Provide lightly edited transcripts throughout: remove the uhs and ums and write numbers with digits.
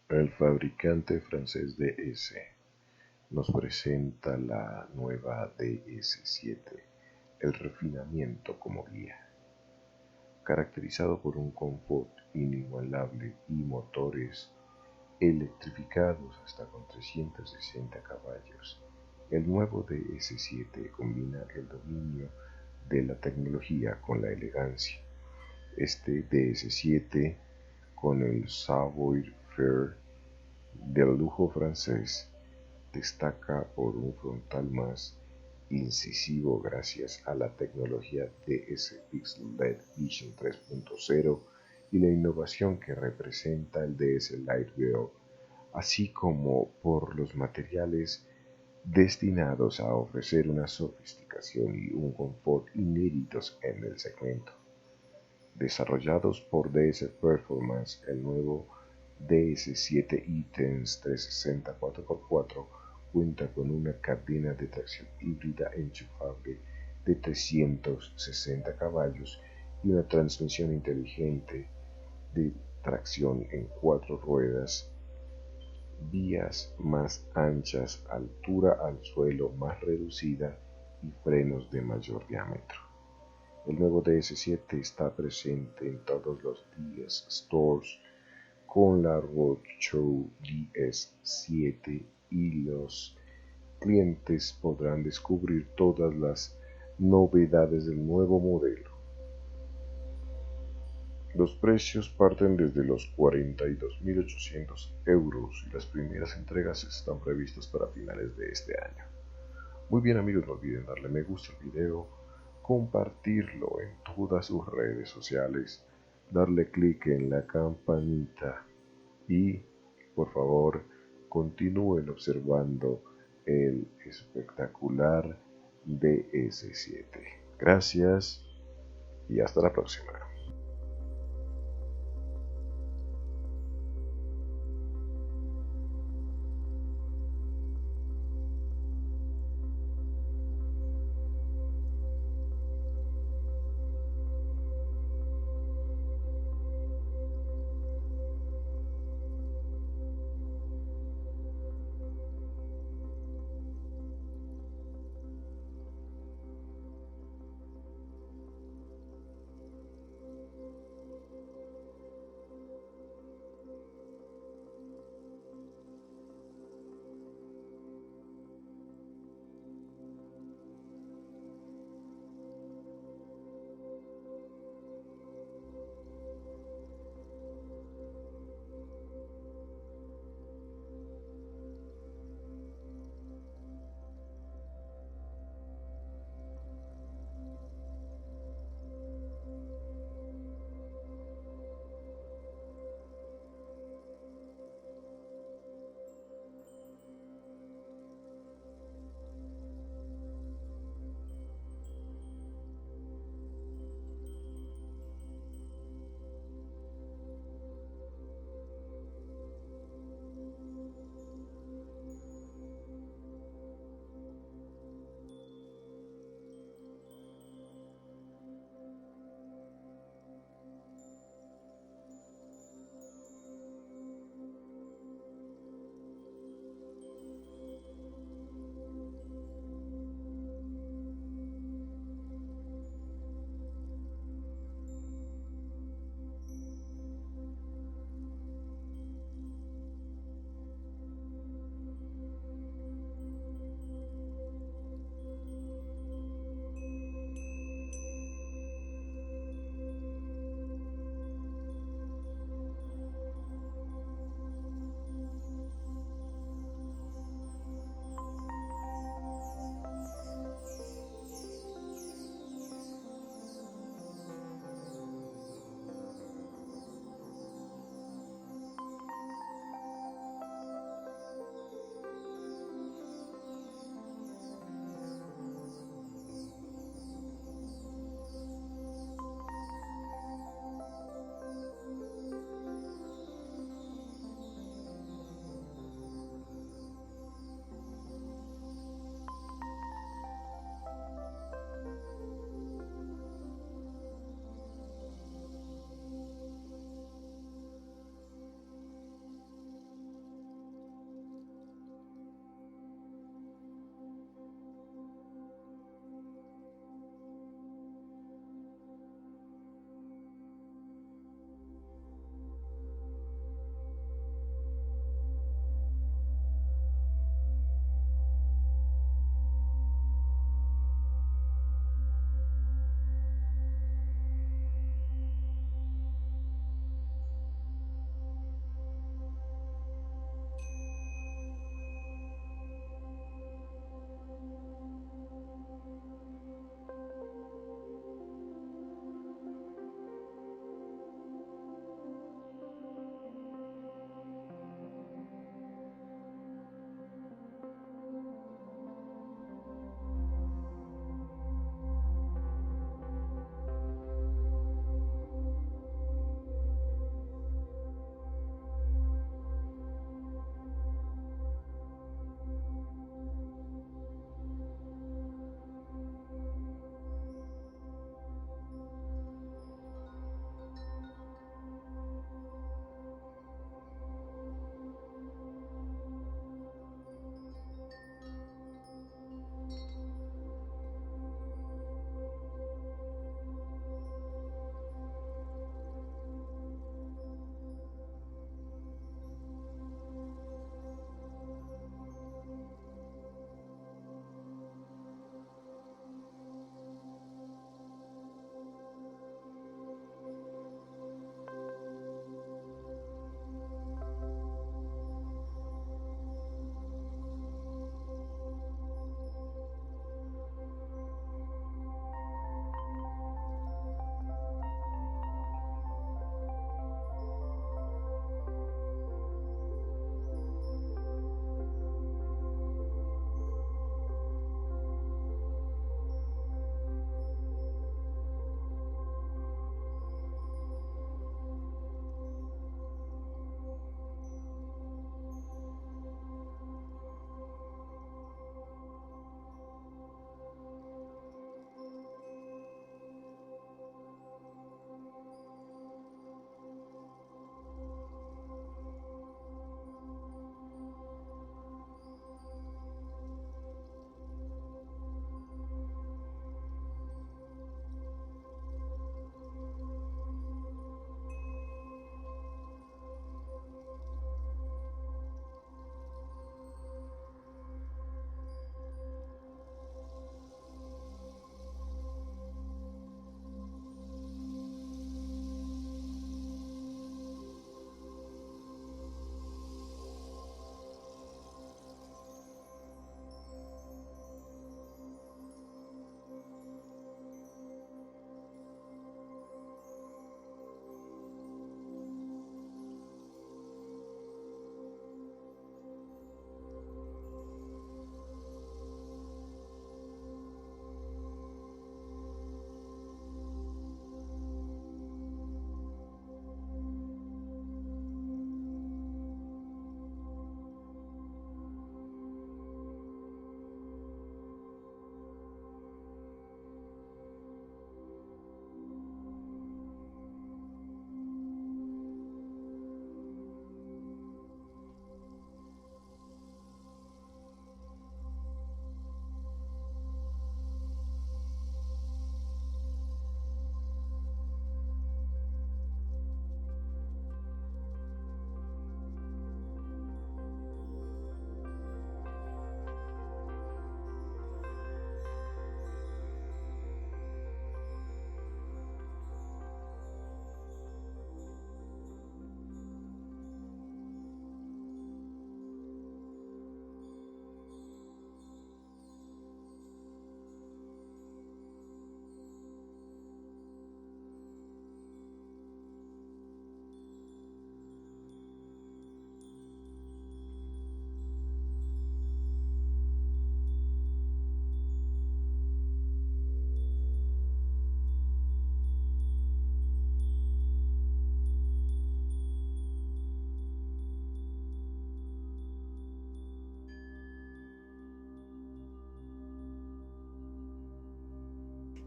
El fabricante francés DS nos presenta la nueva DS7, el refinamiento como guía. Caracterizado por un confort inigualable y motores electrificados hasta con 360 caballos, el nuevo DS7 combina el dominio de la tecnología con la elegancia. Este DS7, con el savoir-faire del lujo francés, destaca por un frontal más incisivo gracias a la tecnología DS Pixel LED Vision 3.0 y la innovación que representa el DS Light Wheel, así como por los materiales destinados a ofrecer una sofisticación y un confort inéditos en el segmento. Desarrollados por DS Performance, el nuevo DS7 e-Tense 360 4x4 cuenta con una cadena de tracción híbrida enchufable de 360 caballos y una transmisión inteligente de tracción en 4 ruedas, vías más anchas, altura al suelo más reducida y frenos de mayor diámetro. El nuevo DS7 está presente en todos los DS Stores con la Roadshow DS7 y los clientes podrán descubrir todas las novedades del nuevo modelo. Los precios parten desde los 42.800 € y las primeras entregas están previstas para finales de este año. Muy bien amigos, no olviden darle me gusta al video, compartirlo en todas sus redes sociales, darle clic en la campanita y por favor continúen observando el espectacular DS7. Gracias y hasta la próxima.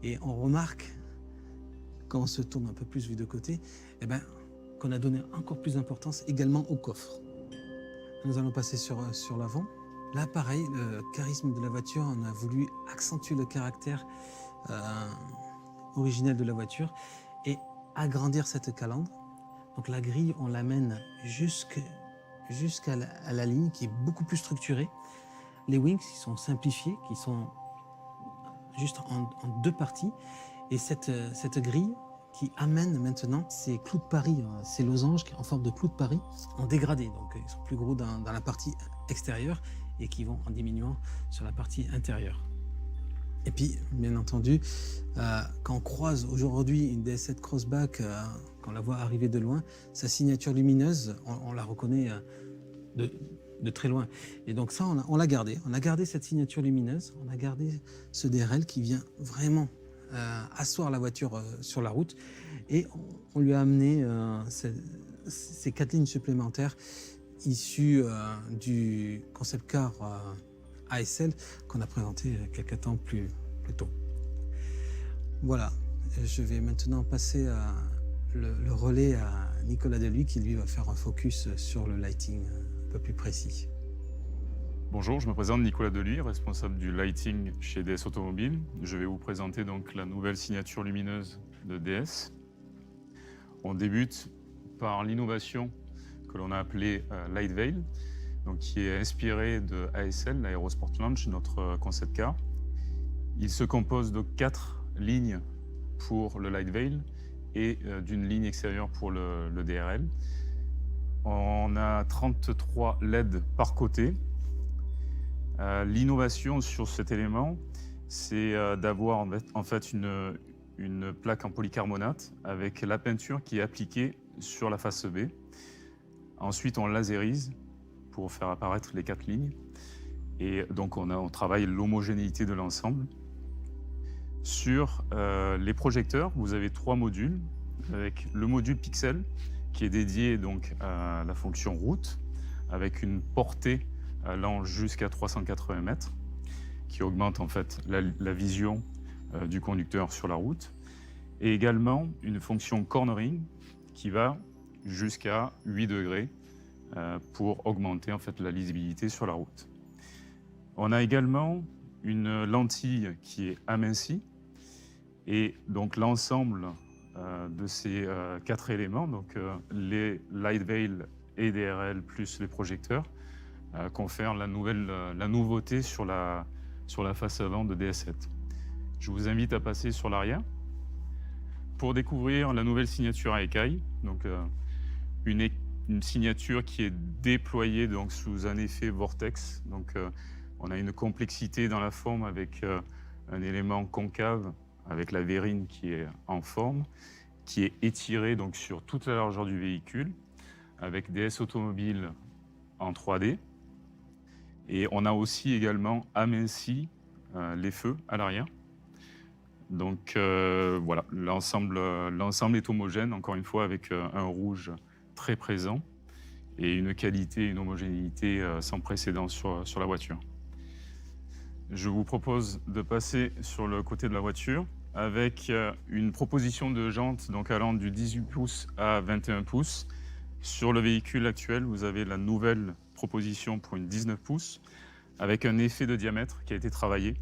Et on remarque, quand on se tourne un peu plus vu de côté, eh ben, qu'on a donné encore plus d'importance également au coffre. Nous allons passer sur l'avant. Là, pareil, le charisme de la voiture, on a voulu accentuer le caractère originel de la voiture et agrandir cette calandre. Donc la grille, on l'amène jusqu'à la ligne qui est beaucoup plus structurée. Les wings qui sont simplifiés, qui sont juste en deux parties. Et cette grille qui amène maintenant ces clous de Paris, ces losanges en forme de clous de Paris, en dégradé. Donc ils sont plus gros dans la partie extérieure et qui vont en diminuant sur la partie intérieure. Et puis, bien entendu, quand on croise aujourd'hui une DS7 Crossback, quand on la voit arriver de loin, sa signature lumineuse, on la reconnaît de très loin. Et donc ça, on l'a gardé. On a gardé cette signature lumineuse, on a gardé ce DRL qui vient vraiment asseoir la voiture sur la route. Et on lui a amené ces 4 lignes supplémentaires issues du concept car ASL qu'on a présenté quelques temps plus tôt. Voilà, je vais maintenant passer le relais à Nicolas Deluy qui lui va faire un focus sur le lighting un peu plus précis. Bonjour, je me présente Nicolas Deluy, responsable du lighting chez DS Automobile. Je vais vous présenter donc la nouvelle signature lumineuse de DS. On débute par l'innovation que l'on a appelée Light Veil, donc qui est inspirée de ASL, l'Aerosport Launch, notre concept car. Il se compose de 4 lignes pour le Light Veil et d'une ligne extérieure pour le DRL. On a 33 LED par côté. L'innovation sur cet élément, c'est d'avoir en fait une plaque en polycarbonate avec la peinture qui est appliquée sur la face B. Ensuite, on lasérise pour faire apparaître les 4 lignes. Et donc, on travaille l'homogénéité de l'ensemble. Sur les projecteurs, vous avez 3 modules, avec le module Pixel, qui est dédié donc à la fonction route, avec une portée allant jusqu'à 380 mètres, qui augmente en fait la vision du conducteur sur la route, et également une fonction cornering qui va jusqu'à 8 degrés pour augmenter en fait la lisibilité sur la route. On a également une lentille qui est amincie, et donc l'ensemble de ces 4 éléments, donc les Light Veil et DRL plus les projecteurs, confère la nouveauté sur la face avant de DS7. Je vous invite à passer sur l'arrière pour découvrir la nouvelle signature à écailles, donc une signature qui est déployée donc sous un effet vortex. Donc on a une complexité dans la forme avec un élément concave avec la vérine qui est en forme, qui est étirée donc sur toute la largeur du véhicule avec DS Automobile en 3D. Et on a aussi également aminci les feux à l'arrière. Donc voilà, l'ensemble est homogène, encore une fois, avec un rouge très présent et une qualité, une homogénéité sans précédent sur la voiture. Je vous propose de passer sur le côté de la voiture avec une proposition de jantes donc allant du 18 pouces à 21 pouces. Sur le véhicule actuel, vous avez la nouvelle proposition pour une 19 pouces avec un effet de diamètre qui a été travaillé.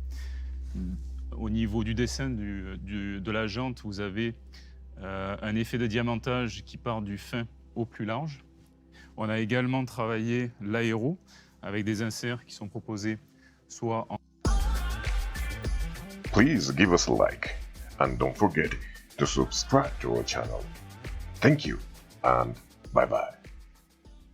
Au niveau du dessin de la jante, vous avez un effet de diamantage qui part du fin au plus large. On a également travaillé l'aéro avec des inserts qui sont proposés soit en... Please give us a like and don't forget to subscribe to our channel. Thank you and bye bye.